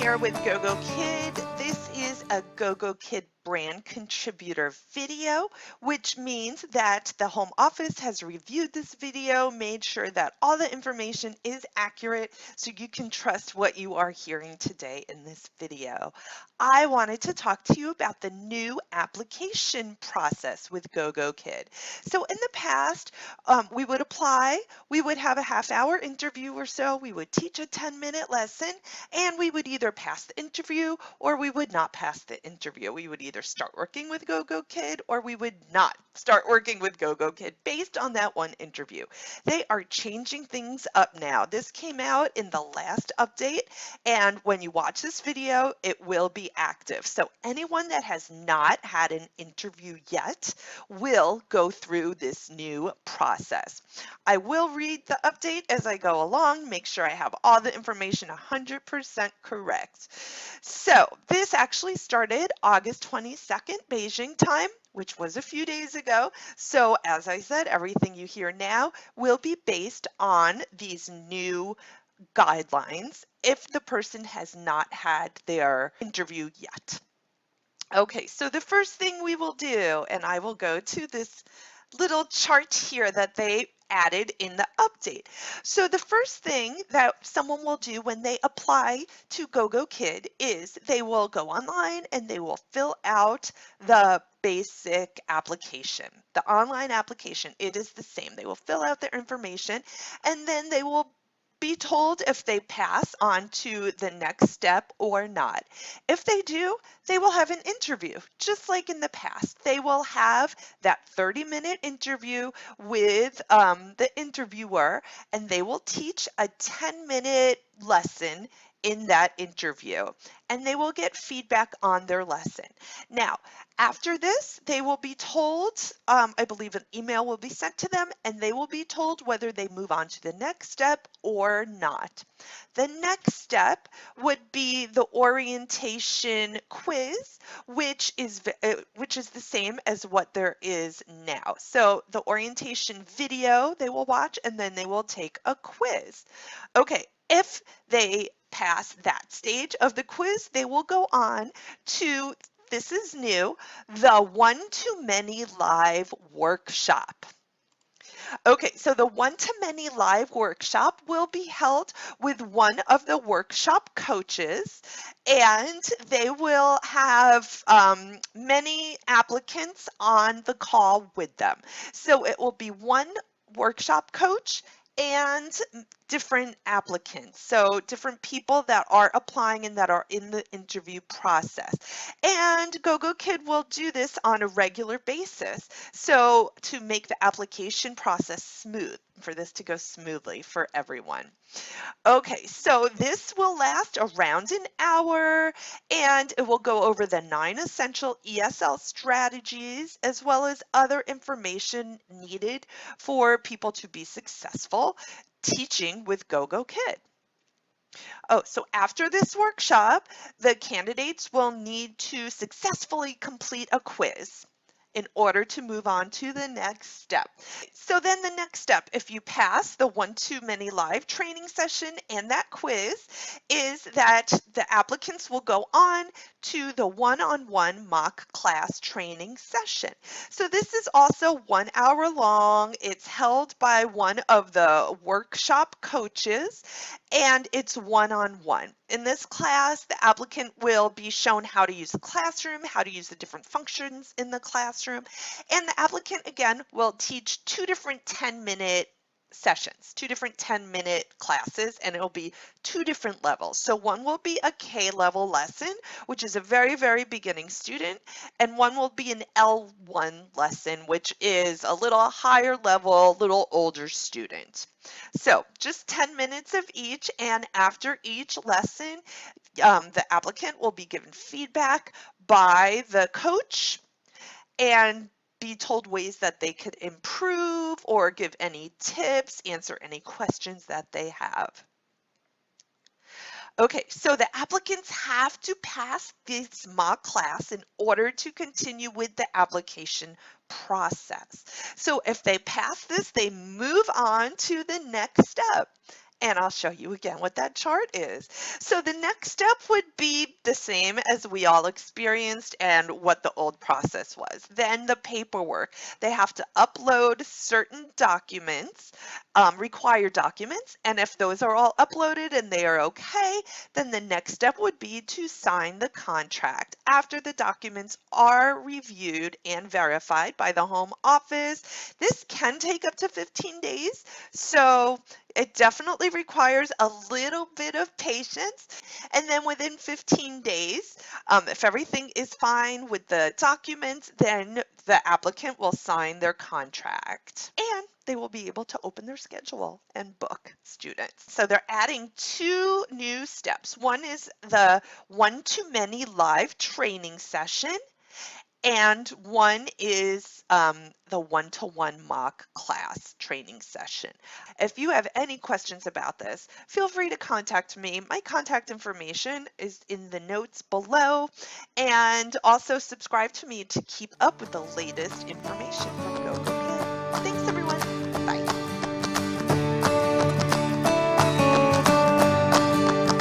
here with Gogokid. This is a Gogokid brand contributor video, which means that the home office has reviewed this video, made sure that all the information is accurate so you can trust what you are hearing today in this video. I wanted to talk to you about the new application process with Gogokid. So in the past, we would apply, we would have a half-hour interview or so, we would teach a 10-minute lesson, and we would either pass the interview or we would not pass the interview. We would either start working with Gogokid or we would not start working with Gogokid based on that one interview. They are changing things up now. This came out in the last update, and when you watch this video, it will be active. So anyone that has not had an interview yet will go through this new process. I will read the update as I go along, make sure I have all the information 100% correct. So this actually started August 22nd, Beijing time, which was a few days ago. So as I said, everything you hear now will be based on these new guidelines if the person has not had their interview yet. Okay, so the first thing we will do, and I will go to this little chart here that they added in the update. So the first thing that someone will do when they apply to Gogokid is they will go online and they will fill out the basic application. The online application, it is the same. They will fill out their information and then they will be told if they pass on to the next step or not. If they do, they will have an interview, just like in the past. They will have that 30-minute interview with the interviewer, and they will teach a 10-minute lesson in that interview, and they will get feedback on their lesson. Now, after this, they will be told, I believe an email will be sent to them, and they will be told whether they move on to the next step or not. The next step would be the orientation quiz, which is the same as what there is now. So the orientation video they will watch, and then they will take a quiz. Okay, if they pass that stage of the quiz, they will go on to, this is new, the one-to-many live workshop. Okay, so the one-to-many live workshop will be held with one of the workshop coaches, and they will have many applicants on the call with them. So it will be one workshop coach and different applicants, so different people that are applying and that are in the interview process. And Gogokid will do this on a regular basis, so to make the application process smooth, for this to go smoothly for everyone. Okay, so this will last around an hour, and it will go over the 9 essential ESL strategies as well as other information needed for people to be successful teaching with Gogokid. Oh, so after this workshop, the candidates will need to successfully complete a quiz in order to move on to the next step. So then the next step, if you pass the one-to-many live training session and that quiz, is that the applicants will go on to the one-on-one mock class training session. So this is also 1 hour long. It's held by one of the workshop coaches, and it's one-on-one. In this class, the applicant will be shown how to use the classroom, how to use the different functions in the classroom, and the applicant, again, will teach 2 different 10-minute sessions, 2 different 10-minute classes, and it'll be 2 different levels. So one will be a K-level lesson, which is a very, very beginning student, and one will be an L1 lesson, which is a little higher level, little older student. So just 10 minutes of each, and after each lesson, the applicant will be given feedback by the coach and be told ways that they could improve or give any tips, answer any questions that they have. Okay, so the applicants have to pass this mock class in order to continue with the application process. So if they pass this, they move on to the next step. And I'll show you again what that chart is. So the next step would be the same as we all experienced and what the old process was. Then the paperwork. They have to upload certain documents, required documents, and if those are all uploaded and they are okay, then the next step would be to sign the contract. After the documents are reviewed and verified by the home office, this can take up to 15 days. So it definitely requires a little bit of patience. And then within 15 days, if everything is fine with the documents, then the applicant will sign their contract and they will be able to open their schedule and book students. So they're adding 2 new steps. One is the one-to-many live training session, and one is the one-to-one mock class training session. If you have any questions about this, feel free to contact me. My contact information is in the notes below, and also subscribe to me to keep up with the latest information from Gogokid. Thanks so much.